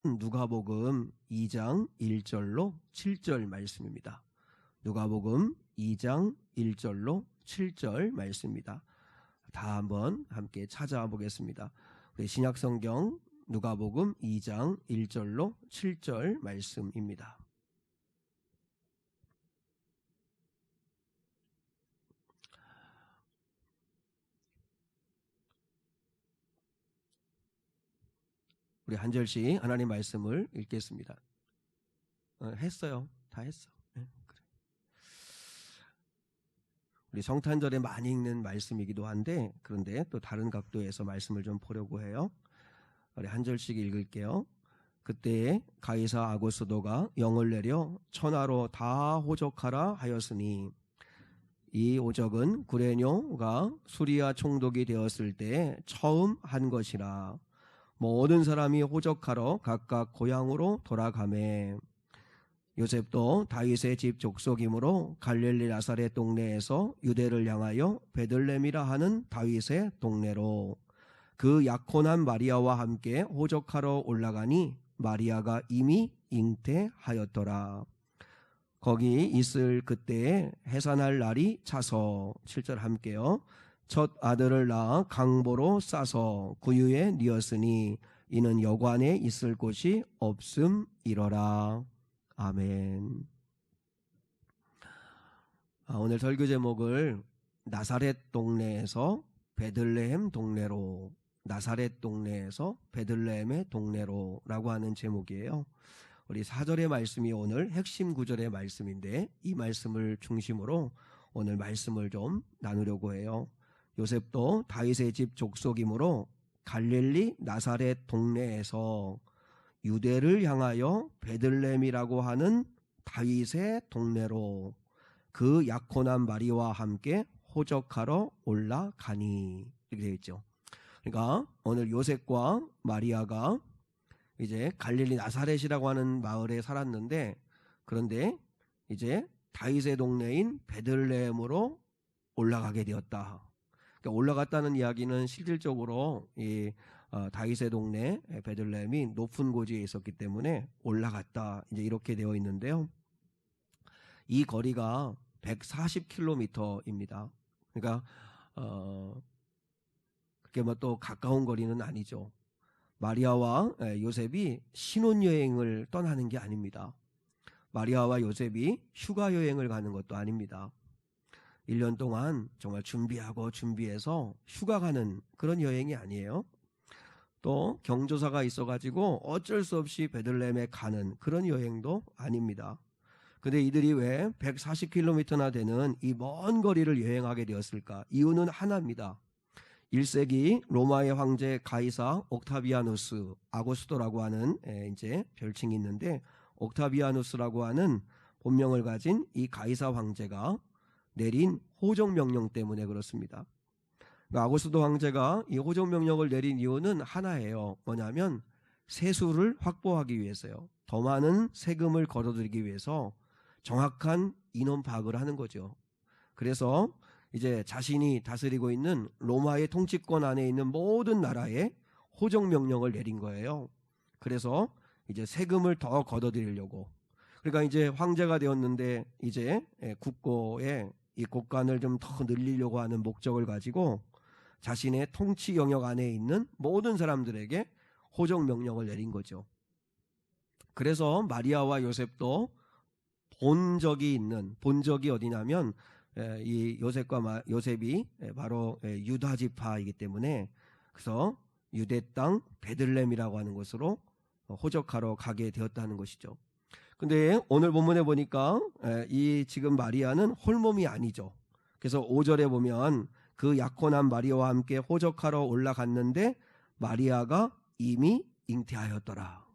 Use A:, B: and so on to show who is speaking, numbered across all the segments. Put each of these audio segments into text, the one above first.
A: 누가복음 2장 1절로 7절 말씀입니다. 누가복음 2장 1절로 7절 말씀입니다. 다 한번 함께 찾아와 보겠습니다. 우리 신약성경 누가복음 2장 1절로 7절 말씀입니다. 우리 한 절씩 하나님 말씀을 읽겠습니다. 했어요. 다 했어. 그래. 우리 성탄절에 많이 읽는 말씀이기도 한데, 그런데 또 다른 각도에서 말씀을 좀 보려고 해요. 우리 한 절씩 읽을게요. 그때에 가이사 아고스도가 영을 내려 천하로 다 호적하라 하였으니, 이 오적은 구레뇨가 수리아 총독이 되었을 때 처음 한 것이라. 모든 사람이 호적하러 각각 고향으로 돌아가매, 요셉도 다윗의 집 족속이므로 갈릴리 나사렛 동네에서 유대를 향하여 베들레헴이라 하는 다윗의 동네로 그 약혼한 마리아와 함께 호적하러 올라가니 마리아가 이미 잉태하였더라. 거기 있을 그때에 해산할 날이 차서 7절 함께요. 첫 아들을 낳아 강보로 싸서 구유에 뉘었으니 이는 여관에 있을 곳이 없음이러라. 아멘. 오늘 설교 제목을 나사렛 동네에서 베들레헴 동네로, 나사렛 동네에서 베들레헴의 동네로 라고 하는 제목이에요. 우리 4절의 말씀이 오늘 핵심 구절의 말씀인데, 이 말씀을 중심으로 오늘 말씀을 좀 나누려고 해요. 요셉도 다윗의 집 족속이므로 갈릴리 나사렛 동네에서 유대를 향하여 베들레헴이라고 하는 다윗의 동네로 그 약혼한 마리아와 함께 호적하러 올라가니, 이렇게 되어 있죠. 그러니까 오늘 요셉과 마리아가 이제 갈릴리 나사렛이라고 하는 마을에 살았는데, 그런데 이제 다윗의 동네인 베들레헴으로 올라가게 되었다. 그러니까 올라갔다는 이야기는 실질적으로 이 다윗의 동네 베들레헴이 높은 고지에 있었기 때문에 올라갔다, 이제 이렇게 되어 있는데요. 이 거리가 140km입니다. 그러니까 그렇게 뭐 또 가까운 거리는 아니죠. 마리아와 요셉이 신혼여행을 떠나는 게 아닙니다. 마리아와 요셉이 휴가여행을 가는 것도 아닙니다. 1년 동안 정말 준비해서 휴가 가는 그런 여행이 아니에요. 또 경조사가 있어가지고 어쩔 수 없이 베들레헴에 가는 그런 여행도 아닙니다. 근데 이들이 왜 140km나 되는 이 먼 거리를 여행하게 되었을까? 이유는 하나입니다. 1세기 로마의 황제 가이사 옥타비아누스, 아고스토라고 하는 이제 별칭이 있는데, 옥타비아누스라고 하는 본명을 가진 이 가이사 황제가 내린 호적 명령 때문에 그렇습니다. 아고스도 황제가 이 호적 명령을 내린 이유는 하나예요. 뭐냐면 세수를 확보하기 위해서요. 더 많은 세금을 걸어들이기 위해서 정확한 인원 파악을 하는 거죠. 그래서 이제 자신이 다스리고 있는 로마의 통치권 안에 있는 모든 나라에 호적 명령을 내린 거예요. 그래서 이제 세금을 더 걷어들이려고. 그러니까 이제 황제가 되었는데 이제 국고에 이 곳간을 좀 더 늘리려고 하는 목적을 가지고 자신의 통치 영역 안에 있는 모든 사람들에게 호적 명령을 내린 거죠. 그래서 마리아와 요셉도 본적이 어디냐면 이 요셉이 바로 유다 지파이기 때문에, 그래서 유대 땅 베들레헴이라고 하는 곳으로 호적하러 가게 되었다는 것이죠. 근데 오늘 본문에 보니까 이 지금 마리아는 홀몸이 아니죠. 그래서 5절에 보면 그 약혼한 마리아와 함께 호적하러 올라갔는데 마리아가 이미 잉태하였더라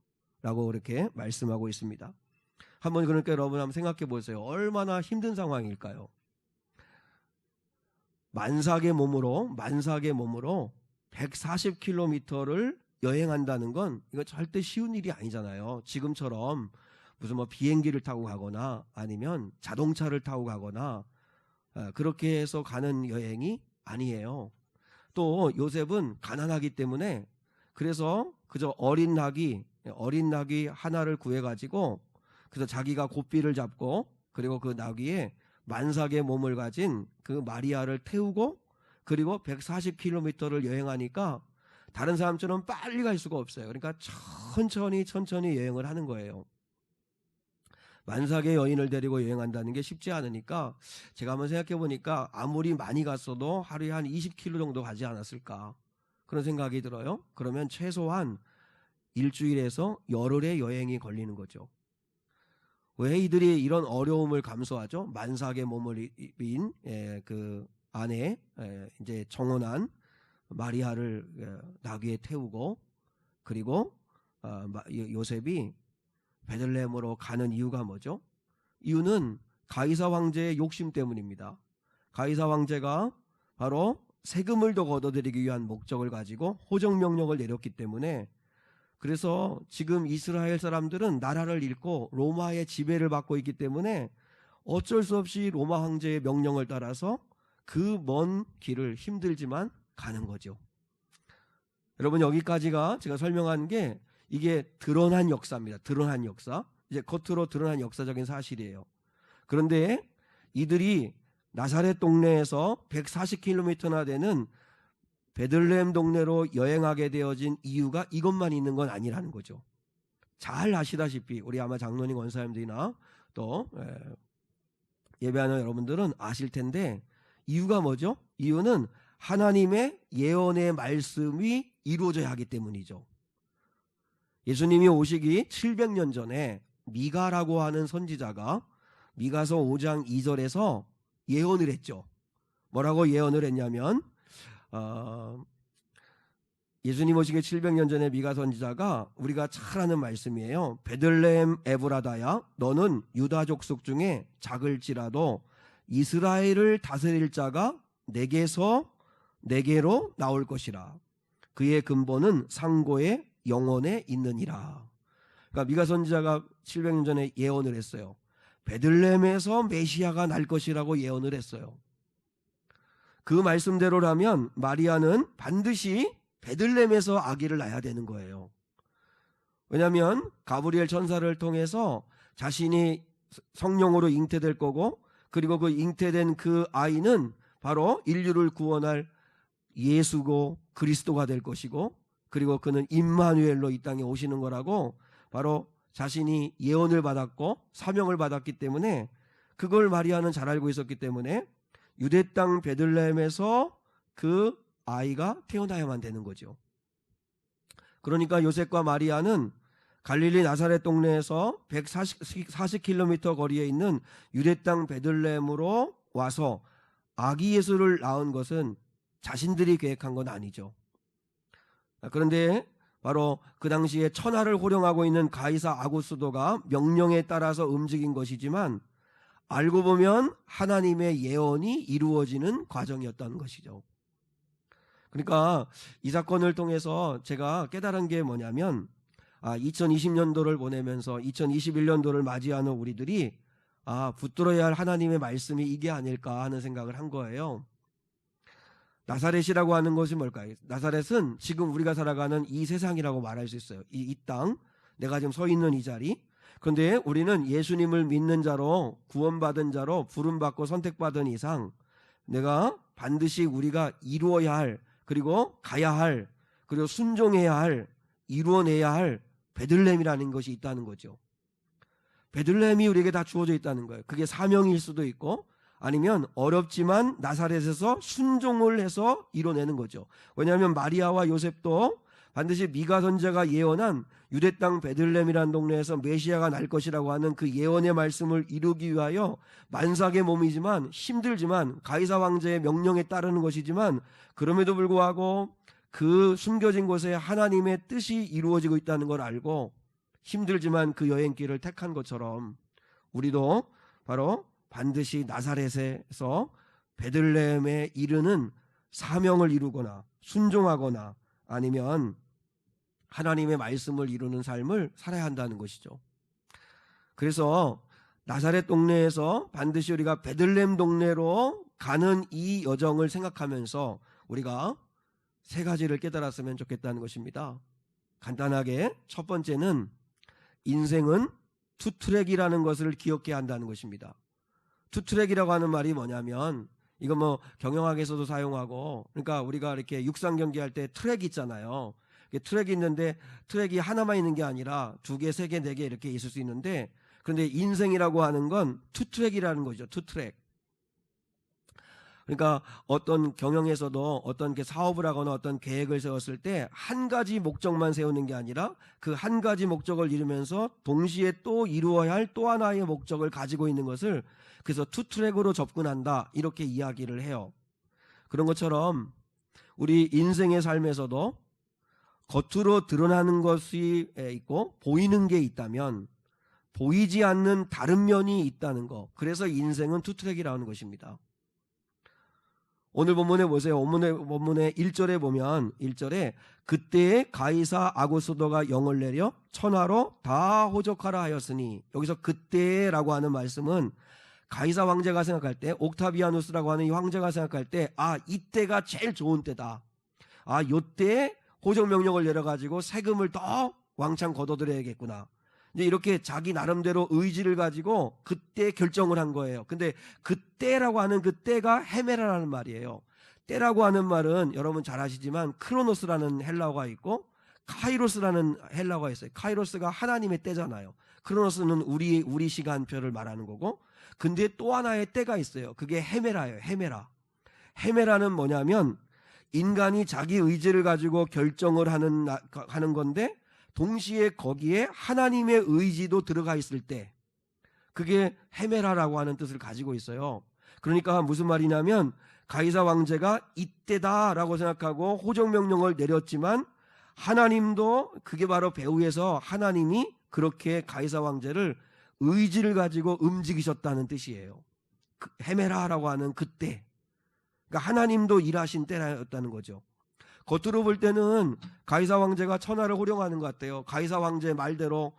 A: 라고 이렇게 말씀하고 있습니다. 한번 그러니까 여러분 한번 생각해 보세요. 얼마나 힘든 상황일까요? 만삭의 몸으로 140km를 여행한다는 건 이거 절대 쉬운 일이 아니잖아요. 지금처럼 무슨 뭐 비행기를 타고 가거나 아니면 자동차를 타고 가거나 그렇게 해서 가는 여행이 아니에요. 또 요셉은 가난하기 때문에 그래서 그저 어린 낙이 어린 나귀 하나를 구해가지고 그래서 자기가 고삐를 잡고 그리고 그 나귀에 만삭의 몸을 가진 그 마리아를 태우고 그리고 140km를 여행하니까 다른 사람처럼 빨리 갈 수가 없어요. 그러니까 천천히 여행을 하는 거예요. 만삭의 여인을 데리고 여행한다는 게 쉽지 않으니까 제가 한번 생각해 보니까 아무리 많이 갔어도 하루에 한 20km 정도 가지 않았을까 그런 생각이 들어요. 그러면 최소한 일주일에서 열흘의 여행이 걸리는 거죠. 왜 이들이 이런 어려움을 감수하죠? 만삭의 몸을 입인 그 아내 이제 정혼한 마리아를 나귀에 태우고 그리고 요셉이 베들레헴으로 가는 이유가 뭐죠? 이유는 가이사 황제의 욕심 때문입니다. 가이사 황제가 바로 세금을 더 걷어들이기 위한 목적을 가지고 호정 명령을 내렸기 때문에 그래서 지금 이스라엘 사람들은 나라를 잃고 로마의 지배를 받고 있기 때문에 어쩔 수 없이 로마 황제의 명령을 따라서 그 먼 길을 힘들지만 가는 거죠. 여러분 여기까지가 제가 설명한 게 이게 드러난 역사입니다. 드러난 역사. 이제 겉으로 드러난 역사적인 사실이에요. 그런데 이들이 나사렛 동네에서 140km나 되는 베들레헴 동네로 여행하게 되어진 이유가 이것만 있는 건 아니라는 거죠. 잘 아시다시피 우리 아마 장로님 원사님들이나 또 예배하는 여러분들은 아실 텐데 이유가 뭐죠? 이유는 하나님의 예언의 말씀이 이루어져야 하기 때문이죠. 예수님이 오시기 700년 전에 미가라고 하는 선지자가 미가서 5장 2절에서 예언을 했죠. 뭐라고 예언을 했냐면 예수님 오시기 700년 전에 미가 선지자가 우리가 잘 아는 말씀이에요. 베들레헴 에브라다야 너는 유다 족속 중에 작을지라도 이스라엘을 다스릴 자가 내게로 나올 것이라. 그의 근본은 상고의 영원에 있느니라. 그러니까 미가 선지자가 700년 전에 예언을 했어요. 베들레헴에서 메시아가 날 것이라고 예언을 했어요. 그 말씀대로라면 마리아는 반드시 베들레헴에서 아기를 낳아야 되는 거예요. 왜냐하면 가브리엘 천사를 통해서 자신이 성령으로 잉태될 거고 그리고 그 잉태된 그 아이는 바로 인류를 구원할 예수고 그리스도가 될 것이고 그리고 그는 임마누엘로 이 땅에 오시는 거라고 바로 자신이 예언을 받았고 사명을 받았기 때문에 그걸 마리아는 잘 알고 있었기 때문에 유대 땅 베들레헴에서 그 아이가 태어나야만 되는 거죠. 그러니까 요셉과 마리아는 갈릴리 나사렛 동네에서 140km 거리에 있는 유대 땅 베들레헴으로 와서 아기 예수를 낳은 것은 자신들이 계획한 건 아니죠. 그런데 바로 그 당시에 천하를 호령하고 있는 가이사 아구스도가 명령에 따라서 움직인 것이지만 알고 보면 하나님의 예언이 이루어지는 과정이었던 것이죠. 그러니까 이 사건을 통해서 제가 깨달은 게 뭐냐면 2020년도를 보내면서 2021년도를 맞이하는 우리들이 붙들어야 할 하나님의 말씀이 이게 아닐까 하는 생각을 한 거예요. 나사렛이라고 하는 것이 뭘까요? 나사렛은 지금 우리가 살아가는 이 세상이라고 말할 수 있어요. 이 땅, 내가 지금 서 있는 이 자리. 그런데 우리는 예수님을 믿는 자로 구원받은 자로 부름받고 선택받은 이상 내가 반드시 우리가 이루어야 할 그리고 가야 할 그리고 순종해야 할 이루어내야 할 베들레헴이라는 것이 있다는 거죠. 베들레헴이 우리에게 다 주어져 있다는 거예요. 그게 사명일 수도 있고 아니면 어렵지만 나사렛에서 순종을 해서 이뤄내는 거죠. 왜냐하면 마리아와 요셉도 반드시 미가 선지자가 예언한 유대 땅 베들레헴이라는 동네에서 메시아가 날 것이라고 하는 그 예언의 말씀을 이루기 위하여 만삭의 몸이지만 힘들지만 가이사 황제의 명령에 따르는 것이지만 그럼에도 불구하고 그 숨겨진 곳에 하나님의 뜻이 이루어지고 있다는 걸 알고 힘들지만 그 여행길을 택한 것처럼 우리도 바로 반드시 나사렛에서 베들레헴에 이르는 사명을 이루거나 순종하거나 아니면 하나님의 말씀을 이루는 삶을 살아야 한다는 것이죠. 그래서 나사렛 동네에서 반드시 우리가 베들레헴 동네로 가는 이 여정을 생각하면서 우리가 세 가지를 깨달았으면 좋겠다는 것입니다. 간단하게 첫 번째는 인생은 투트랙이라는 것을 기억해야 한다는 것입니다. 투트랙이라고 하는 말이 뭐냐면 이거 뭐 경영학에서도 사용하고, 그러니까 우리가 이렇게 육상 경기할 때 트랙 있잖아요. 트랙이 있는데 트랙이 하나만 있는 게 아니라 2개, 3개, 4개 이렇게 있을 수 있는데, 그런데 인생이라고 하는 건 투트랙이라는 거죠. 투트랙. 그러니까 어떤 경영에서도 어떤 사업을 하거나 어떤 계획을 세웠을 때 한 가지 목적만 세우는 게 아니라 그 한 가지 목적을 이루면서 동시에 또 이루어야 할 또 하나의 목적을 가지고 있는 것을, 그래서 투트랙으로 접근한다, 이렇게 이야기를 해요. 그런 것처럼 우리 인생의 삶에서도 겉으로 드러나는 것이 있고 보이는 게 있다면 보이지 않는 다른 면이 있다는 거, 그래서 인생은 투트랙이라는 것입니다. 오늘 본문에 보세요. 본문의 1절에 보면 1절에 그때에 가이사 아고스도가 영을 내려 천하로 다 호적하라 하였으니, 여기서 그때라고 하는 말씀은 가이사 황제가 생각할 때, 옥타비아누스라고 하는 이 황제가 생각할 때, 이때가 제일 좋은 때다. 요때에 호적 명령을 내려가지고 세금을 더 왕창 걷어들여야겠구나. 이제 이렇게 자기 나름대로 의지를 가지고 그때 결정을 한 거예요. 근데 그때라고 하는 그 때가 헤메라라는 말이에요. 때라고 하는 말은 여러분 잘 아시지만 크로노스라는 헬라어가 있고 카이로스라는 헬라어가 있어요. 카이로스가 하나님의 때잖아요. 크로노스는 우리 시간표를 말하는 거고, 근데 또 하나의 때가 있어요. 그게 헤메라예요. 헤메라. 헤메라는 뭐냐면 인간이 자기 의지를 가지고 결정을 하는 건데 동시에 거기에 하나님의 의지도 들어가 있을 때, 그게 헤메라라고 하는 뜻을 가지고 있어요. 그러니까 무슨 말이냐면 가이사 왕제가 이때다라고 생각하고 호적명령을 내렸지만 하나님도, 그게 바로 배후에서 하나님이 그렇게 가이사 왕제를 의지를 가지고 움직이셨다는 뜻이에요. 헤메라라고 하는 그때, 그러니까 하나님도 일하신 때였다는 거죠. 겉으로 볼 때는 가이사 황제가 천하를 호령하는 것 같아요. 가이사 황제 말대로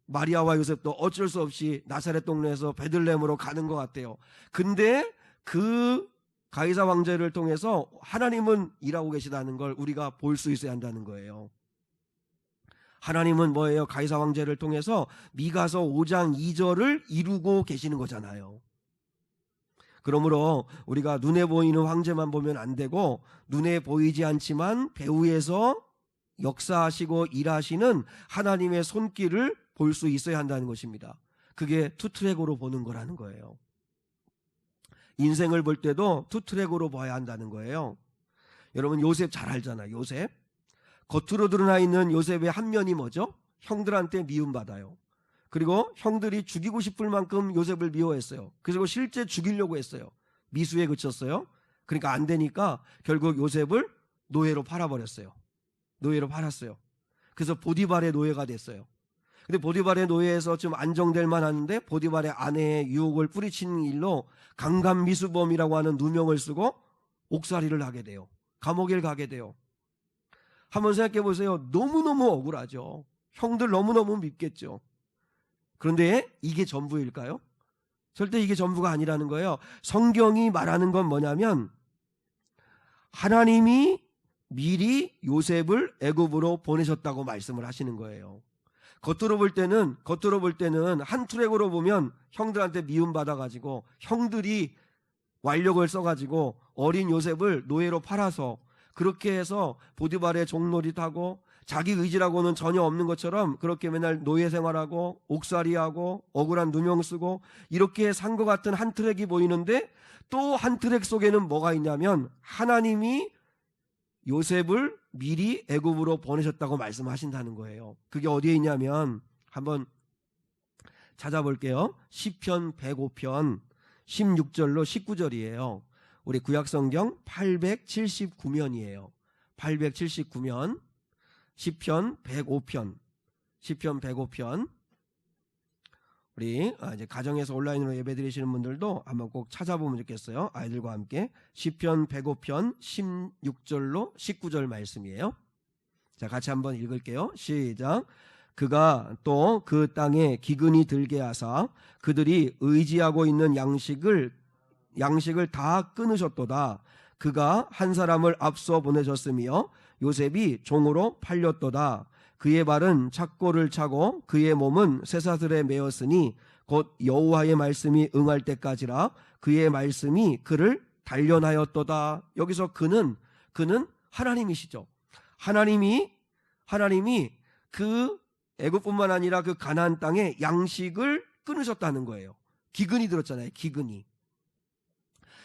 A: 마리아와 요셉도 어쩔 수 없이 나사렛 동네에서 베들레헴으로 가는 것 같아요. 근데 그 가이사 황제를 통해서 하나님은 일하고 계시다는 걸 우리가 볼 수 있어야 한다는 거예요. 하나님은 뭐예요? 가이사 황제를 통해서 미가서 5장 2절을 이루고 계시는 거잖아요. 그러므로 우리가 눈에 보이는 황제만 보면 안 되고, 눈에 보이지 않지만 배후에서 역사하시고 일하시는 하나님의 손길을 볼 수 있어야 한다는 것입니다. 그게 투트랙으로 보는 거라는 거예요. 인생을 볼 때도 투트랙으로 봐야 한다는 거예요. 여러분 요셉 잘 알잖아요. 요셉. 겉으로 드러나 있는 요셉의 한 면이 뭐죠? 형들한테 미움받아요. 그리고 형들이 죽이고 싶을 만큼 요셉을 미워했어요. 그리고 실제 죽이려고 했어요. 미수에 그쳤어요. 그러니까 안 되니까 결국 요셉을 노예로 팔아버렸어요. 노예로 팔았어요. 그래서 보디발의 노예가 됐어요. 근데 보디발의 노예에서 좀 안정될 만한데 보디발의 아내의 유혹을 뿌리치는 일로 강간미수범이라고 하는 누명을 쓰고 옥살이를 하게 돼요. 감옥에 가게 돼요. 한번 생각해 보세요. 너무너무 억울하죠. 형들 너무너무 밉겠죠. 그런데 이게 전부일까요? 절대 이게 전부가 아니라는 거예요. 성경이 말하는 건 뭐냐면 하나님이 미리 요셉을 애굽으로 보내셨다고 말씀을 하시는 거예요. 겉으로 볼 때는 한 트랙으로 보면 형들한테 미움받아가지고 형들이 완력을 써가지고 어린 요셉을 노예로 팔아서 그렇게 해서 보디발의 종놀이하고 자기 의지라고는 전혀 없는 것처럼 그렇게 맨날 노예 생활하고 옥살이하고 억울한 누명 쓰고 이렇게 산 것 같은 한 트랙이 보이는데, 또 한 트랙 속에는 뭐가 있냐면 하나님이 요셉을 미리 애굽으로 보내셨다고 말씀하신다는 거예요. 그게 어디에 있냐면 한번 찾아볼게요. 시편 105편 16절로 19절이에요. 우리 구약성경 879면이에요. 879면 시편 105편 우리 이제 가정에서 온라인으로 예배드리시는 분들도 한번 꼭 찾아보면 좋겠어요. 아이들과 함께 시편 105편 16절로 19절 말씀이에요. 자, 같이 한번 읽을게요. 시작. 그가 또 그 땅에 기근이 들게 하사 그들이 의지하고 있는 양식을 다 끊으셨도다. 그가 한 사람을 앞서 보내셨으며 요셉이 종으로 팔렸도다. 그의 발은 착고를 차고 그의 몸은 쇠사슬에 매었으니 곧 여호와의 말씀이 응할 때까지라. 그의 말씀이 그를 단련하였도다. 여기서 그는 하나님이시죠. 하나님이 그 애굽뿐만 아니라 그 가나안 땅에 양식을 끊으셨다는 거예요. 기근이 들었잖아요. 기근이.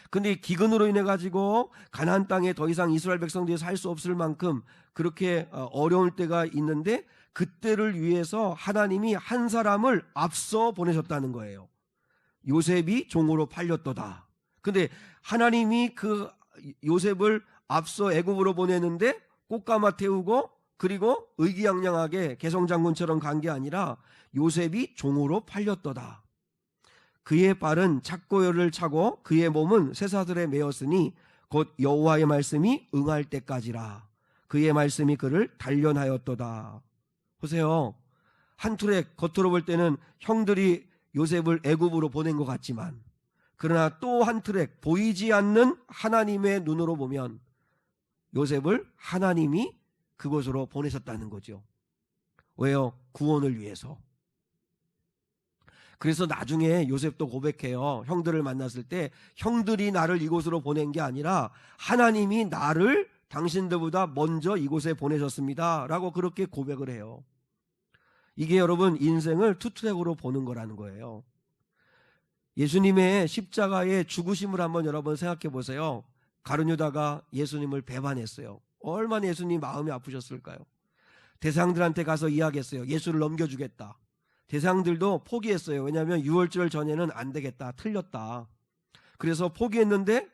A: 근데 기근으로 인해 가지고 가나안 땅에 더 이상 이스라엘 백성들이 살 수 없을 만큼 그렇게 어려울 때가 있는데, 그때를 위해서 하나님이 한 사람을 앞서 보내셨다는 거예요. 요셉이 종으로 팔렸도다. 근데 하나님이 그 요셉을 앞서 애굽으로 보내는데 꽃가마 태우고 그리고 의기양양하게 개성장군처럼 간 게 아니라 요셉이 종으로 팔렸도다. 그의 발은 착고를 차고 그의 몸은 쇠사슬에 매었으니 곧 여호와의 말씀이 응할 때까지라. 그의 말씀이 그를 단련하였도다. 보세요. 한 트랙 겉으로 볼 때는 형들이 요셉을 애굽으로 보낸 것 같지만, 그러나 또 한 트랙 보이지 않는 하나님의 눈으로 보면 요셉을 하나님이 그곳으로 보내셨다는 거죠. 왜요? 구원을 위해서. 그래서 나중에 요셉도 고백해요. 형들을 만났을 때 형들이 나를 이곳으로 보낸 게 아니라 하나님이 나를 당신들보다 먼저 이곳에 보내셨습니다 라고 그렇게 고백을 해요. 이게 여러분 인생을 투트랙으로 보는 거라는 거예요. 예수님의 십자가의 죽으심을 한번 여러분 생각해 보세요. 가룟 유다가 예수님을 배반했어요. 얼마나 예수님 마음이 아프셨을까요? 대상들한테 가서 이야기했어요. 예수를 넘겨주겠다. 대상들도 포기했어요. 왜냐하면 6월절 전에는 안 되겠다. 틀렸다. 그래서 포기했는데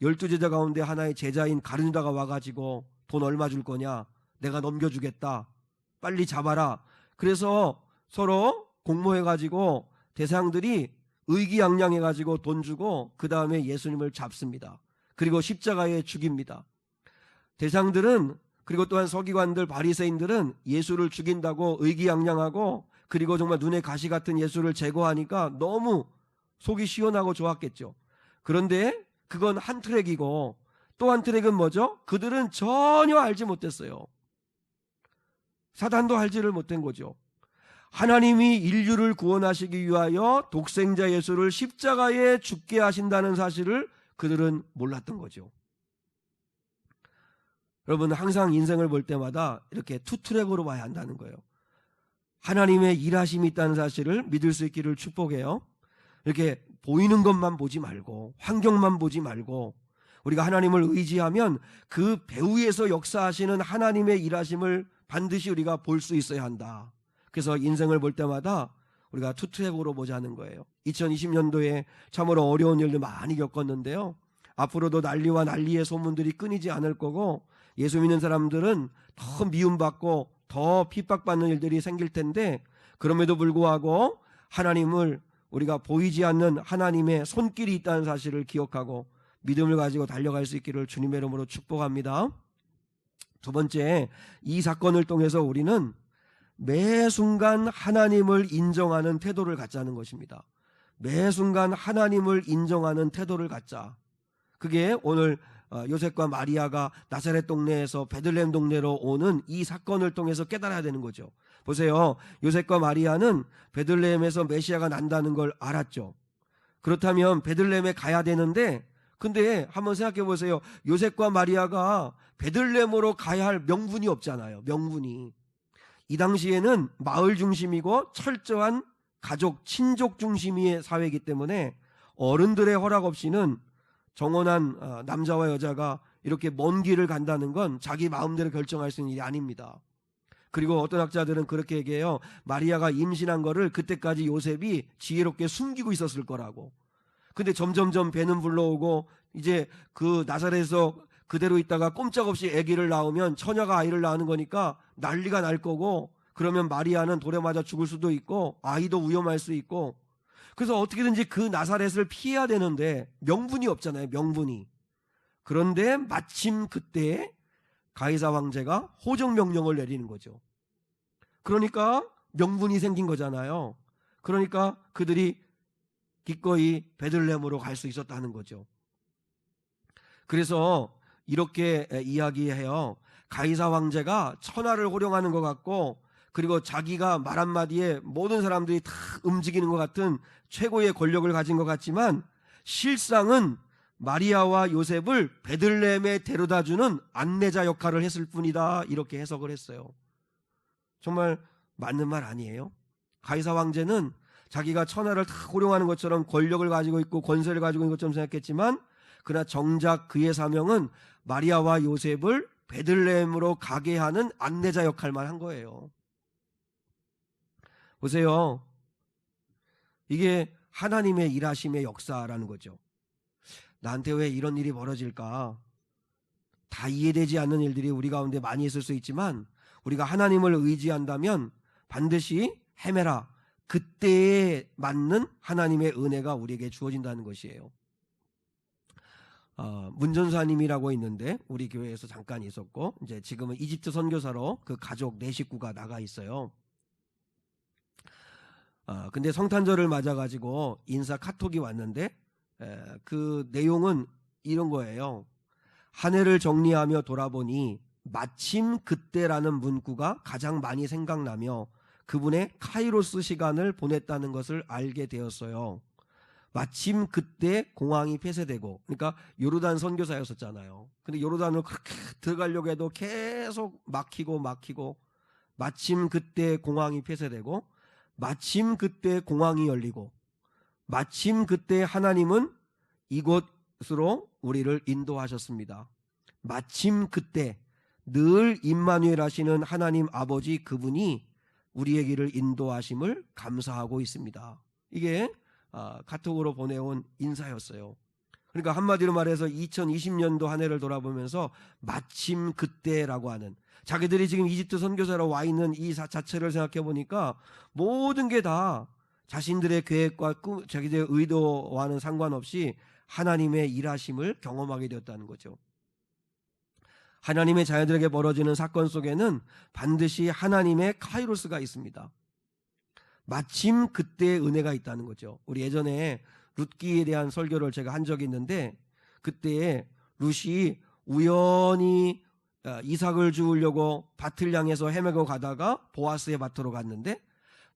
A: 12제자 가운데 하나의 제자인 가룟 유다가 와가지고 돈 얼마 줄 거냐? 내가 넘겨주겠다. 빨리 잡아라. 그래서 서로 공모해가지고 대상들이 의기양양해가지고 돈 주고 그 다음에 예수님을 잡습니다. 그리고 십자가에 죽입니다. 대상들은, 그리고 또한 서기관들 바리새인들은 예수를 죽인다고 의기양양하고 그리고 정말 눈에 가시 같은 예수를 제거하니까 너무 속이 시원하고 좋았겠죠. 그런데 그건 한 트랙이고 또 한 트랙은 뭐죠? 그들은 전혀 알지 못했어요. 사단도 알지를 못한 거죠. 하나님이 인류를 구원하시기 위하여 독생자 예수를 십자가에 죽게 하신다는 사실을 그들은 몰랐던 거죠. 여러분, 항상 인생을 볼 때마다 이렇게 투트랙으로 봐야 한다는 거예요. 하나님의 일하심이 있다는 사실을 믿을 수 있기를 축복해요. 이렇게 보이는 것만 보지 말고 환경만 보지 말고 우리가 하나님을 의지하면 그 배후에서 역사하시는 하나님의 일하심을 반드시 우리가 볼 수 있어야 한다. 그래서 인생을 볼 때마다 우리가 투트랙으로 보자는 거예요. 2020년도에 참으로 어려운 일들 많이 겪었는데요. 앞으로도 난리와 난리의 소문들이 끊이지 않을 거고 예수 믿는 사람들은 더 미움받고 더 핍박받는 일들이 생길 텐데, 그럼에도 불구하고 하나님을 우리가 보이지 않는 하나님의 손길이 있다는 사실을 기억하고 믿음을 가지고 달려갈 수 있기를 주님의 이름으로 축복합니다. 두 번째, 이 사건을 통해서 우리는 매 순간 하나님을 인정하는 태도를 갖자는 것입니다. 매 순간 하나님을 인정하는 태도를 갖자. 그게 오늘 요셉과 마리아가 나사렛 동네에서 베들레헴 동네로 오는 이 사건을 통해서 깨달아야 되는 거죠. 보세요. 요셉과 마리아는 베들레헴에서 메시아가 난다는 걸 알았죠. 그렇다면 베들레헴에 가야 되는데, 근데 한번 생각해 보세요. 요셉과 마리아가 베들레헴으로 가야 할 명분이 없잖아요. 명분이. 이 당시에는 마을 중심이고 철저한 가족, 친족 중심의 사회이기 때문에 어른들의 허락 없이는 정혼한 남자와 여자가 이렇게 먼 길을 간다는 건 자기 마음대로 결정할 수 있는 일이 아닙니다. 그리고 어떤 학자들은 그렇게 얘기해요. 마리아가 임신한 거를 그때까지 요셉이 지혜롭게 숨기고 있었을 거라고. 근데 점점점 배는 불러오고 이제 그 나사렛에서 그대로 있다가 꼼짝없이 아기를 낳으면 처녀가 아이를 낳는 거니까 난리가 날 거고, 그러면 마리아는 돌에 맞아 죽을 수도 있고 아이도 위험할 수 있고, 그래서 어떻게든지 그 나사렛을 피해야 되는데 명분이 없잖아요. 명분이. 그런데 마침 그때 가이사 황제가 호정 명령을 내리는 거죠. 그러니까 명분이 생긴 거잖아요. 그러니까 그들이 기꺼이 베들레헴으로 갈 수 있었다는 거죠. 그래서 이렇게 이야기해요. 가이사 황제가 천하를 호령하는 것 같고, 그리고 자기가 말 한마디에 모든 사람들이 다 움직이는 것 같은 최고의 권력을 가진 것 같지만, 실상은 마리아와 요셉을 베들레헴에 데려다주는 안내자 역할을 했을 뿐이다, 이렇게 해석을 했어요. 정말 맞는 말 아니에요? 가이사 황제는 자기가 천하를 다 호령하는 것처럼 권력을 가지고 있고 권세를 가지고 있는 것처럼 생각했지만, 그러나 정작 그의 사명은 마리아와 요셉을 베들레헴으로 가게 하는 안내자 역할만 한 거예요. 보세요. 이게 하나님의 일하심의 역사라는 거죠. 나한테 왜 이런 일이 벌어질까? 다 이해되지 않는 일들이 우리 가운데 많이 있을 수 있지만, 우리가 하나님을 의지한다면 반드시 헤매라, 그때에 맞는 하나님의 은혜가 우리에게 주어진다는 것이에요. 문전사님이라고 있는데 우리 교회에서 잠깐 있었고, 이제 지금은 이집트 선교사로 그 가족 4식구가 나가 있어요. 근데 성탄절을 맞아가지고 인사 카톡이 왔는데, 그 내용은 이런 거예요. 한 해를 정리하며 돌아보니 마침 그때라는 문구가 가장 많이 생각나며 그분의 카이로스 시간을 보냈다는 것을 알게 되었어요. 마침 그때 공항이 폐쇄되고, 그러니까 요르단 선교사였었잖아요. 근데 요르단으로 그렇게 들어가려고 해도 계속 막히고 마침 그때 공항이 폐쇄되고, 마침 그때 공항이 열리고, 마침 그때 하나님은 이곳으로 우리를 인도하셨습니다. 마침 그때 늘 임마누엘 하시는 하나님 아버지, 그분이 우리의 길을 인도하심을 감사하고 있습니다. 이게 카톡으로 보내온 인사였어요. 그러니까 한마디로 말해서 2020년도 한 해를 돌아보면서 마침 그때라고 하는, 자기들이 지금 이집트 선교사로 와 있는 이 자체를 생각해 보니까 모든 게 다 자신들의 계획과 꿈, 자기들의 의도와는 상관없이 하나님의 일하심을 경험하게 되었다는 거죠. 하나님의 자녀들에게 벌어지는 사건 속에는 반드시 하나님의 카이로스가 있습니다. 마침 그때의 은혜가 있다는 거죠. 우리 예전에 룻기에 대한 설교를 제가 한 적이 있는데, 그때에 룻이 우연히 이삭을 주우려고 밭을 향해서 헤매고 가다가 보아스의 밭으로 갔는데,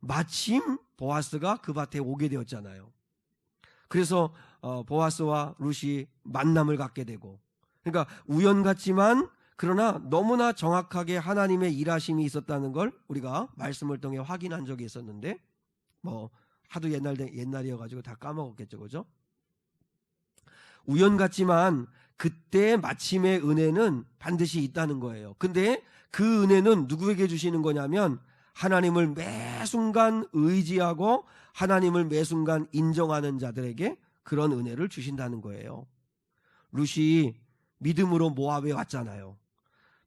A: 마침 보아스가 그 밭에 오게 되었잖아요. 그래서 보아스와 룻이 만남을 갖게 되고, 그러니까 우연 같지만 그러나 너무나 정확하게 하나님의 일하심이 있었다는 걸 우리가 말씀을 통해 확인한 적이 있었는데, 뭐 하도 옛날이어가지고 다 까먹었겠죠, 그죠? 우연 같지만 그때 마침의 은혜는 반드시 있다는 거예요. 근데 그 은혜는 누구에게 주시는 거냐면, 하나님을 매 순간 의지하고 하나님을 매 순간 인정하는 자들에게 그런 은혜를 주신다는 거예요. 룻이 믿음으로 모압에 왔잖아요.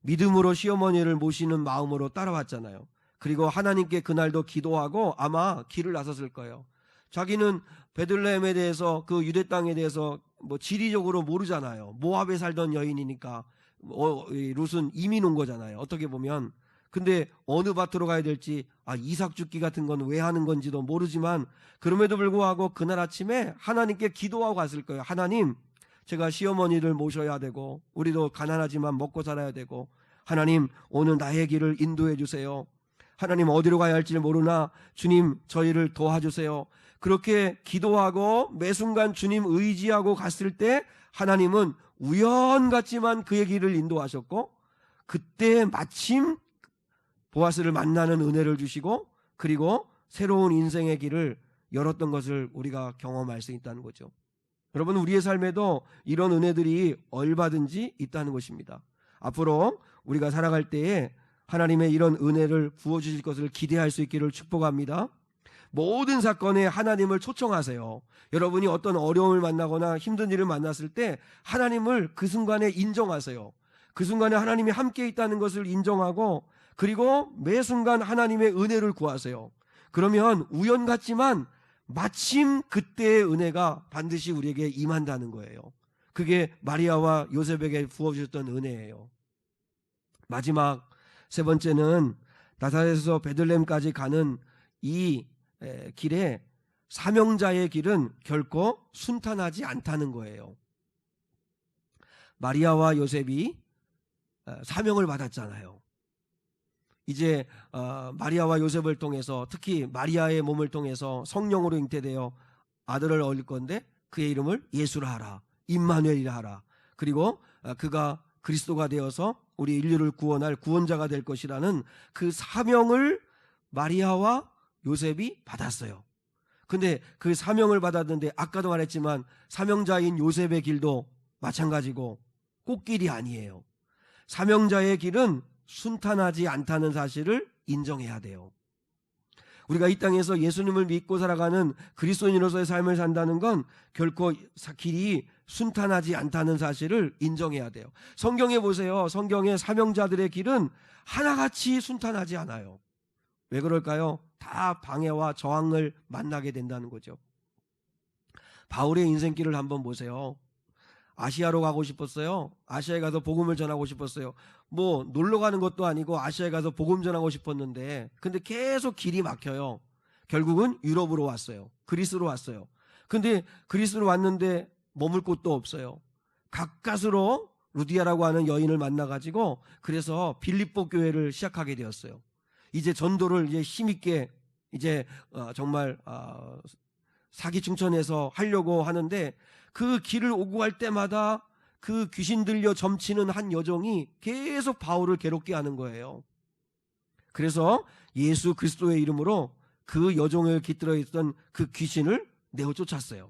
A: 믿음으로 시어머니를 모시는 마음으로 따라왔잖아요. 그리고 하나님께 그날도 기도하고 아마 길을 나섰을 거예요. 자기는 베들레헴에 대해서, 그 유대 땅에 대해서 뭐 지리적으로 모르잖아요. 모압에 살던 여인이니까. 룻은 이민 온 거잖아요, 어떻게 보면. 근데 어느 밭으로 가야 될지, 이삭 죽기 같은 건 왜 하는 건지도 모르지만, 그럼에도 불구하고 그날 아침에 하나님께 기도하고 갔을 거예요. 하나님, 제가 시어머니를 모셔야 되고 우리도 가난하지만 먹고 살아야 되고, 하나님 오늘 나의 길을 인도해 주세요. 하나님 어디로 가야 할지 모르나 주님 저희를 도와주세요. 그렇게 기도하고 매 순간 주님 의지하고 갔을 때 하나님은 우연 같지만 그의 길을 인도하셨고, 그때 마침 보아스를 만나는 은혜를 주시고, 그리고 새로운 인생의 길을 열었던 것을 우리가 경험할 수 있다는 거죠. 여러분, 우리의 삶에도 이런 은혜들이 얼마든지 있다는 것입니다. 앞으로 우리가 살아갈 때에 하나님의 이런 은혜를 부어주실 것을 기대할 수 있기를 축복합니다. 모든 사건에 하나님을 초청하세요. 여러분이 어떤 어려움을 만나거나 힘든 일을 만났을 때 하나님을 그 순간에 인정하세요. 그 순간에 하나님이 함께 있다는 것을 인정하고, 그리고 매 순간 하나님의 은혜를 구하세요. 그러면 우연 같지만 마침 그때의 은혜가 반드시 우리에게 임한다는 거예요. 그게 마리아와 요셉에게 부어주셨던 은혜예요. 마지막 세 번째는 나사렛에서 베들레헴까지 가는 이 길에 사명자의 길은 결코 순탄하지 않다는 거예요. 마리아와 요셉이 사명을 받았잖아요. 이제 마리아와 요셉을 통해서, 특히 마리아의 몸을 통해서 성령으로 잉태되어 아들을 얻을 건데 그의 이름을 예수라 하라, 임마누엘이라 하라. 그리고 그가 그리스도가 되어서 우리 인류를 구원할 구원자가 될 것이라는 그 사명을 마리아와 요셉이 받았어요. 근데 그 사명을 받았는데 아까도 말했지만 사명자인 요셉의 길도 마찬가지고 꽃길이 아니에요. 사명자의 길은 순탄하지 않다는 사실을 인정해야 돼요. 우리가 이 땅에서 예수님을 믿고 살아가는 그리스도인으로서의 삶을 산다는 건 결코 길이 순탄하지 않다는 사실을 인정해야 돼요. 성경에 보세요. 성경의 사명자들의 길은 하나같이 순탄하지 않아요. 왜 그럴까요? 다 방해와 저항을 만나게 된다는 거죠. 바울의 인생길을 한번 보세요. 아시아로 가고 싶었어요. 아시아에 가서 복음을 전하고 싶었어요. 뭐 놀러 가는 것도 아니고 아시아에 가서 복음 전하고 싶었는데 근데 계속 길이 막혀요. 결국은 유럽으로 왔어요. 그리스로 왔어요. 근데 그리스로 왔는데 머물 곳도 없어요. 가까스로 루디아라고 하는 여인을 만나가지고 그래서 빌립보 교회를 시작하게 되었어요. 이제 전도를 이제 힘있게 이제 정말 사기충천해서 하려고 하는데 그 길을 오고 갈 때마다 그 귀신 들려 점치는 한 여종이 계속 바울을 괴롭게 하는 거예요. 그래서 예수 그리스도의 이름으로 그 여종을 깃들어 있던 그 귀신을 내어 쫓았어요.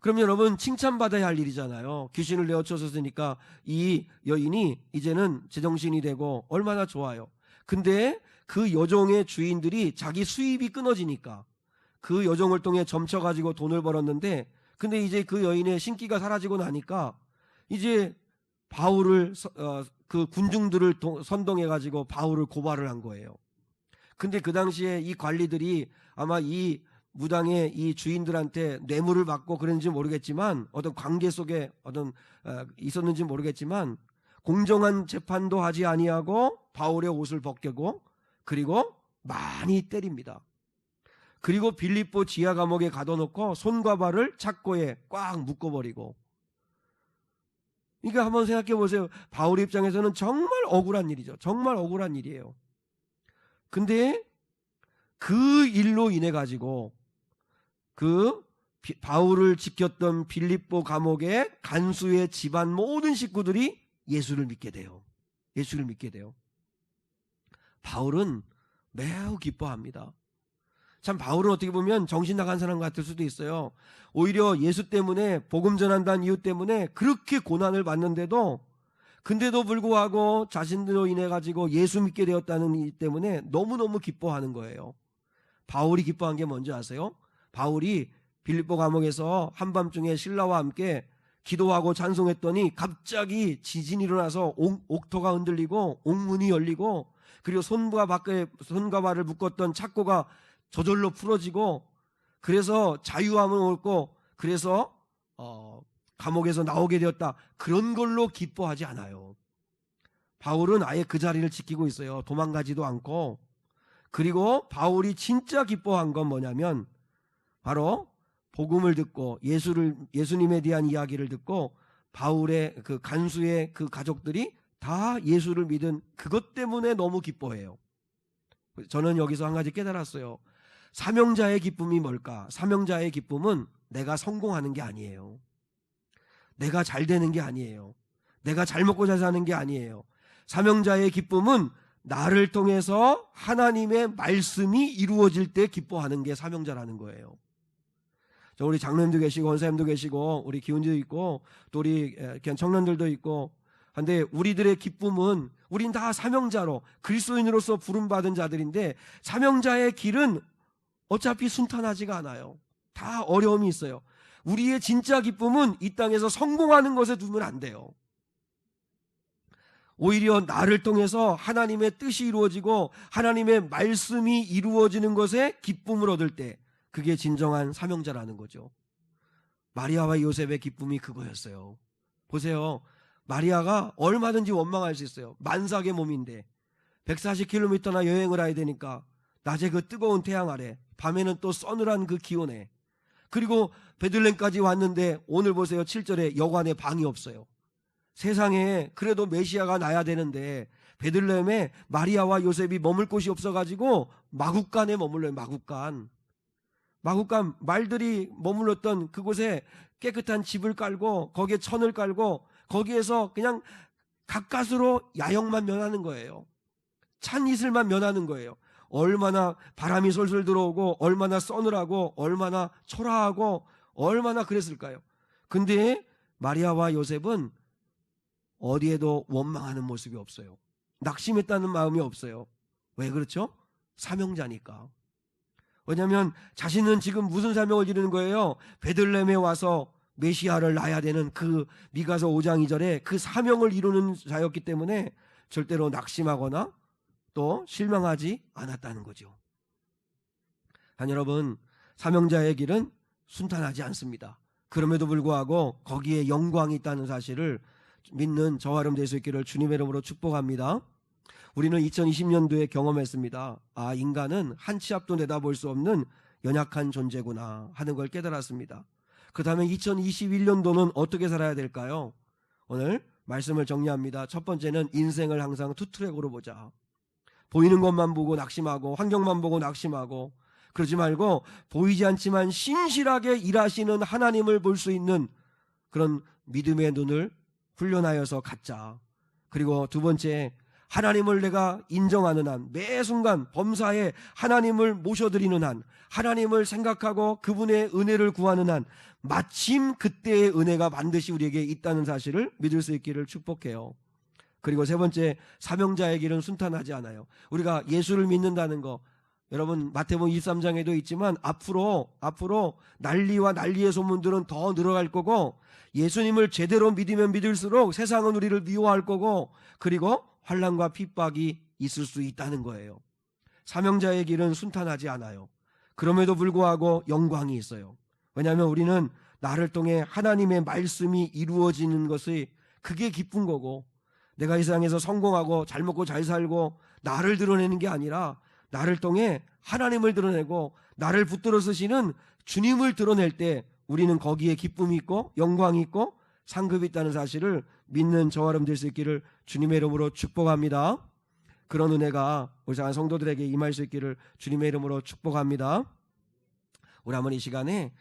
A: 그럼 여러분 칭찬받아야 할 일이잖아요. 귀신을 내어 쫓았으니까 이 여인이 이제는 제정신이 되고 얼마나 좋아요. 근데 그 여종의 주인들이 자기 수입이 끊어지니까 그 여종을 통해 점쳐가지고 돈을 벌었는데 근데 이제 그 여인의 신기가 사라지고 나니까 이제 바울을 그 군중들을 선동해가지고 바울을 고발을 한 거예요. 근데 그 당시에 이 관리들이 아마 이 무당의 이 주인들한테 뇌물을 받고 그랬는지 모르겠지만 어떤 관계 속에 어떤 있었는지 모르겠지만 공정한 재판도 하지 아니하고 바울의 옷을 벗기고 그리고 많이 때립니다. 그리고 빌립보 지하 감옥에 가둬놓고 손과 발을 착고에 꽉 묶어버리고. 그러니까 한번 생각해 보세요. 바울 입장에서는 정말 억울한 일이죠. 정말 억울한 일이에요. 근데 그 일로 인해 가지고 그 바울을 지켰던 빌립보 감옥의 간수의 집안 모든 식구들이 예수를 믿게 돼요. 예수를 믿게 돼요. 바울은 매우 기뻐합니다. 참 바울은 어떻게 보면 정신 나간 사람 같을 수도 있어요. 오히려 예수 때문에 복음 전한다는 이유 때문에 그렇게 고난을 받는데도 근데도 불구하고 자신들로 인해 가지고 예수 믿게 되었다는 이유 때문에 너무너무 기뻐하는 거예요. 바울이 기뻐한 게 뭔지 아세요? 바울이 빌립보 감옥에서 한밤중에 신라와 함께 기도하고 찬송했더니 갑자기 지진이 일어나서 옥토가 흔들리고 옥문이 열리고 그리고 손과 발을 묶었던 착고가 저절로 풀어지고 그래서 자유함을 얻고 그래서 감옥에서 나오게 되었다. 그런 걸로 기뻐하지 않아요. 바울은 아예 그 자리를 지키고 있어요. 도망가지도 않고. 그리고 바울이 진짜 기뻐한 건 뭐냐면 바로 복음을 듣고 예수님에 대한 이야기를 듣고 바울의 그 간수의 그 가족들이 다 예수를 믿은 그것 때문에 너무 기뻐해요. 저는 여기서 한 가지 깨달았어요. 사명자의 기쁨이 뭘까? 사명자의 기쁨은 내가 성공하는 게 아니에요. 내가 잘 되는 게 아니에요. 내가 잘 먹고 잘 사는 게 아니에요. 사명자의 기쁨은 나를 통해서 하나님의 말씀이 이루어질 때 기뻐하는 게 사명자라는 거예요. 우리 장로님도 계시고 원사님도 계시고 우리 기훈지도 있고 또 우리 청년들도 있고 근데 우리들의 기쁨은 우린 다 사명자로 그리스도인으로서 부름받은 자들인데 사명자의 길은 어차피 순탄하지가 않아요. 다 어려움이 있어요. 우리의 진짜 기쁨은 이 땅에서 성공하는 것에 두면 안 돼요. 오히려 나를 통해서 하나님의 뜻이 이루어지고 하나님의 말씀이 이루어지는 것에 기쁨을 얻을 때 그게 진정한 사명자라는 거죠. 마리아와 요셉의 기쁨이 그거였어요. 보세요. 마리아가 얼마든지 원망할 수 있어요. 만삭의 몸인데 140km나 여행을 해야 되니까 낮에 그 뜨거운 태양 아래 밤에는 또 서늘한 그 기온에 그리고 베들레헴까지 왔는데 오늘 보세요. 7절에 여관에 방이 없어요. 세상에 그래도 메시아가 나야 되는데 베들레헴에 마리아와 요셉이 머물 곳이 없어가지고 마국간에 머물러요. 마국간 말들이 머물렀던 그곳에 깨끗한 집을 깔고 거기에 천을 깔고 거기에서 그냥 가까스로 야영만 면하는 거예요. 찬 이슬만 면하는 거예요. 얼마나 바람이 솔솔 들어오고 얼마나 서늘하고 얼마나 초라하고 얼마나 그랬을까요? 근데 마리아와 요셉은 어디에도 원망하는 모습이 없어요. 낙심했다는 마음이 없어요. 왜 그렇죠? 사명자니까. 왜냐하면 자신은 지금 무슨 사명을 이루는 거예요? 베들레헴에 와서 메시아를 낳아야 되는 그 미가서 5장 2절에 그 사명을 이루는 자였기 때문에 절대로 낙심하거나 또 실망하지 않았다는 거죠. 여러분, 사명자의 길은 순탄하지 않습니다. 그럼에도 불구하고 거기에 영광이 있다는 사실을 믿는 저와 여러분 될 수 있기를 주님의 이름으로 축복합니다. 우리는 2020년도에 경험했습니다. 인간은 한 치 앞도 내다볼 수 없는 연약한 존재구나 하는 걸 깨달았습니다. 그렇다면 2021년도는 어떻게 살아야 될까요? 오늘 말씀을 정리합니다. 첫 번째는 인생을 항상 투트랙으로 보자. 보이는 것만 보고 낙심하고 환경만 보고 낙심하고 그러지 말고 보이지 않지만 신실하게 일하시는 하나님을 볼 수 있는 그런 믿음의 눈을 훈련하여서 갖자. 그리고 두 번째, 하나님을 내가 인정하는 한, 매 순간 범사에 하나님을 모셔드리는 한, 하나님을 생각하고 그분의 은혜를 구하는 한, 마침 그때의 은혜가 반드시 우리에게 있다는 사실을 믿을 수 있기를 축복해요. 그리고 세 번째, 사명자의 길은 순탄하지 않아요. 우리가 예수를 믿는다는 거, 여러분 마태복음 23장에도 있지만 앞으로 난리와 난리의 소문들은 더 늘어갈 거고, 예수님을 제대로 믿으면 믿을수록 세상은 우리를 미워할 거고, 그리고 환난과 핍박이 있을 수 있다는 거예요. 사명자의 길은 순탄하지 않아요. 그럼에도 불구하고 영광이 있어요. 왜냐하면 우리는 나를 통해 하나님의 말씀이 이루어지는 것이 그게 기쁜 거고, 내가 이 세상에서 성공하고 잘 먹고 잘 살고 나를 드러내는 게 아니라 나를 통해 하나님을 드러내고 나를 붙들어 쓰시는 주님을 드러낼 때 우리는 거기에 기쁨이 있고 영광이 있고 상급이 있다는 사실을 믿는 저와 여러분 될 수 있기를 주님의 이름으로 축복합니다. 그런 은혜가 우리 성도들에게 임할 수 있기를 주님의 이름으로 축복합니다. 우리 한번 이 시간에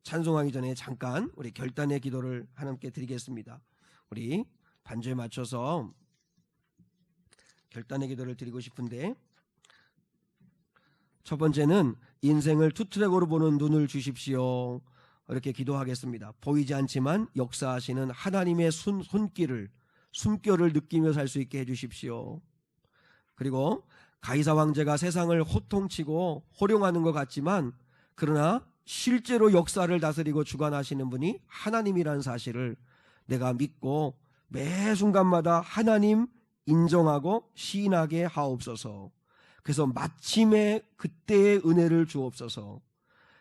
A: 찬송하기 전에 잠깐 우리 결단의 기도를 하나님께 드리겠습니다. 우리 반주에 맞춰서 결단의 기도를 드리고 싶은데, 첫 번째는 인생을 투트랙으로 보는 눈을 주십시오. 이렇게 기도하겠습니다. 보이지 않지만 역사하시는 하나님의 손길을, 숨결을 느끼며 살 수 있게 해주십시오. 그리고 가이사 황제가 세상을 호통치고 호령하는 것 같지만 그러나 실제로 역사를 다스리고 주관하시는 분이 하나님이라는 사실을 내가 믿고 매 순간마다 하나님 인정하고 시인하게 하옵소서. 그래서 마침에 그때의 은혜를 주옵소서.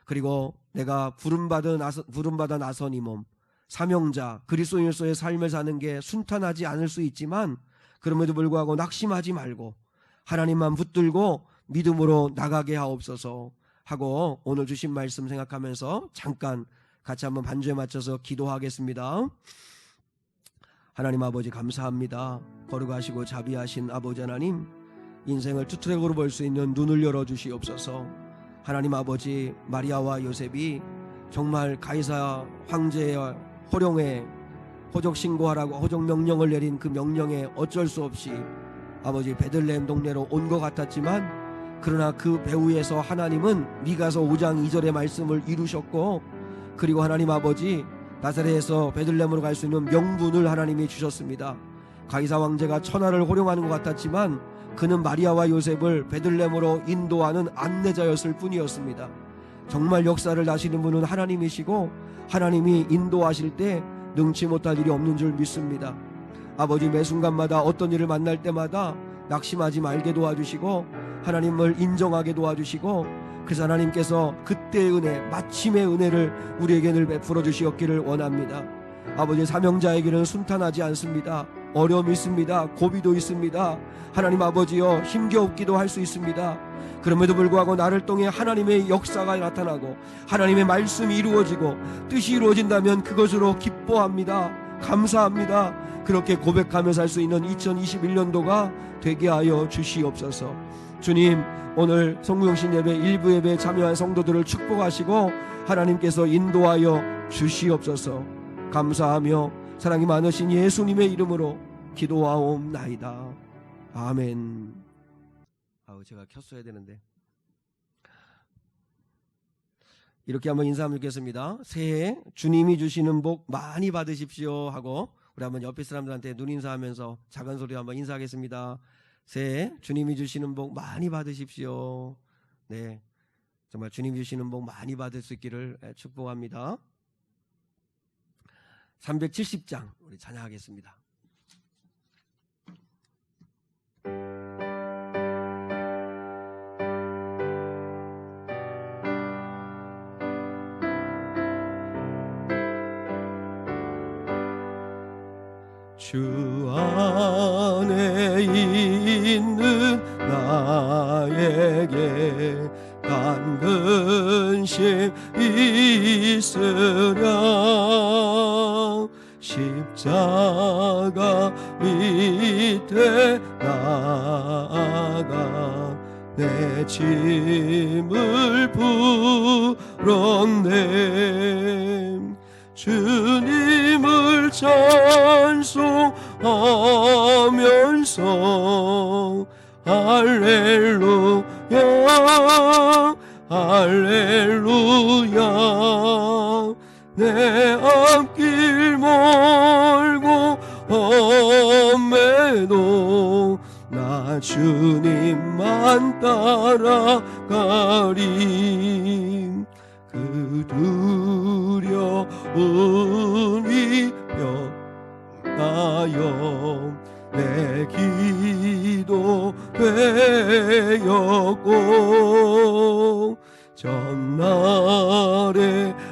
A: 그리고 내가 부름받아 나선 이 몸, 사명자 그리스도인으로서의 삶을 사는 게 순탄하지 않을 수 있지만 그럼에도 불구하고 낙심하지 말고 하나님만 붙들고 믿음으로 나가게 하옵소서 하고 오늘 주신 말씀 생각하면서 잠깐 같이 한번 반주에 맞춰서 기도하겠습니다. 하나님 아버지 감사합니다. 거룩하시고 자비하신 아버지 하나님, 인생을 투트랙으로 볼 수 있는 눈을 열어주시옵소서. 하나님 아버지, 마리아와 요셉이 정말 가이사 황제의 호령에 호적 신고하라고 호적 명령을 내린 그 명령에 어쩔 수 없이 아버지 베들레헴 동네로 온 것 같았지만 그러나 그 배후에서 하나님은 미가서 5장 2절의 말씀을 이루셨고, 그리고 하나님 아버지 나사렛에서 베들레헴으로 갈 수 있는 명분을 하나님이 주셨습니다. 가이사 황제가 천하를 호령하는 것 같았지만 그는 마리아와 요셉을 베들레헴으로 인도하는 안내자였을 뿐이었습니다. 정말 역사를 나시는 분은 하나님이시고 하나님이 인도하실 때 능치 못할 일이 없는 줄 믿습니다. 아버지, 매 순간마다 어떤 일을 만날 때마다 낙심하지 말게 도와주시고 하나님을 인정하게 도와주시고, 그래서 하나님께서 그때의 은혜, 마침의 은혜를 우리에게 늘 베풀어 주시었기를 원합니다. 아버지, 사명자의 길은 순탄하지 않습니다. 어려움이 있습니다. 고비도 있습니다. 하나님 아버지여, 힘겨웠기도 할 수 있습니다. 그럼에도 불구하고 나를 통해 하나님의 역사가 나타나고 하나님의 말씀이 이루어지고 뜻이 이루어진다면 그것으로 기뻐합니다. 감사합니다. 그렇게 고백하며 살 수 있는 2021년도가 되게 하여 주시옵소서. 주님, 오늘 성구영신 예배 일부 예배에 참여한 성도들을 축복하시고 하나님께서 인도하여 주시옵소서. 감사하며 사랑이 많으신 예수님의 이름으로 기도하옵나이다. 아멘. 제가 켰어야 되는데. 이렇게 한번 인사 한번 드리겠습니다. 새해 주님이 주시는 복 많이 받으십시오 하고 우리 한번 옆에 사람들한테 눈 인사하면서 작은 소리로 한번 인사하겠습니다. 새해 주님이 주시는 복 많이 받으십시오. 네, 정말 주님이 주시는 복 많이 받을 수 있기를 축복합니다. 370장 우리 찬양하겠습니다. 주 안에 있는 나에게 간 근심 있으랴 십자가 밑에 나아가 내 짐을 풀었네. 주님을 찬송하면서 할렐루야 할렐루야 내 앞길 멀고 험해도 나 주님만 따라가리. 그 두려운 위협하여 내 기도 되었고 전날의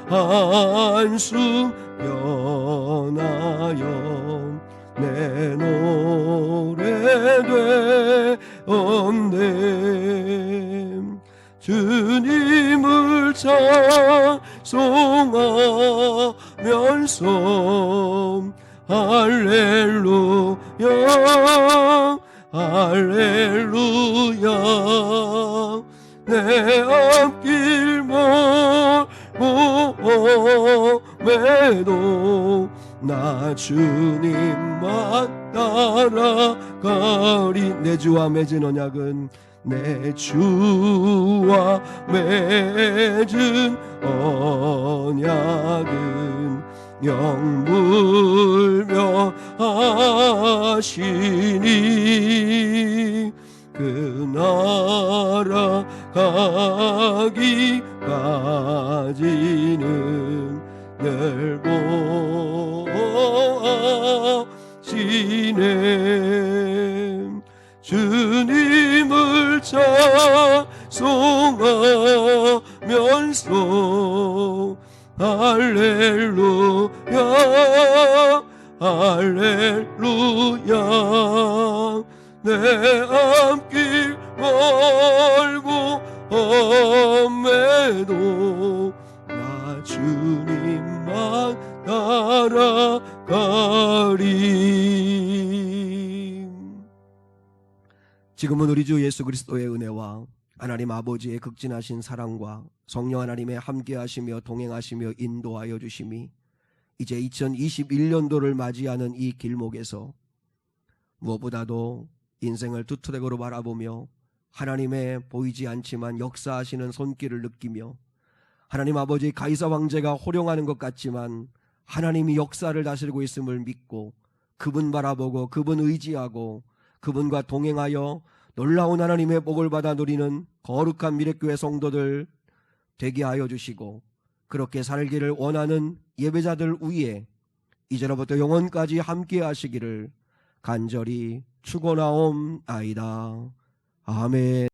A: 한숨 변하여 내 노래 되었네. 주님을 찬송하면서 할렐루야 할렐루야 내 앞길 멀고 험해도 나 주님만 따라가리. 내 주와 맺은 언약은 내 주와 맺은 언약은 영불명하시니 그 나라 가기까지는 늘 보시네. 주님을 찬송하면서 할렐루야 할렐루야 내 앞길 멀고 험해도 나 주님만 따라가리. 지금은 우리 주 예수 그리스도의 은혜와 하나님 아버지의 극진하신 사랑과 성령 하나님의 함께하시며 동행하시며 인도하여 주심이 이제 2021년도를 맞이하는 이 길목에서 무엇보다도 인생을 두트랙으로 바라보며 하나님의 보이지 않지만 역사하시는 손길을 느끼며 하나님 아버지 가이사 황제가 호령하는 것 같지만 하나님이 역사를 다스리고 있음을 믿고 그분 바라보고 그분 의지하고 그분과 동행하여 놀라운 하나님의 복을 받아 누리는 거룩한 미래교회 성도들 되게 하여 주시고 그렇게 살기를 원하는 예배자들 위에 이제로부터 영원까지 함께 하시기를 간절히 축원하옵나이다. 아멘.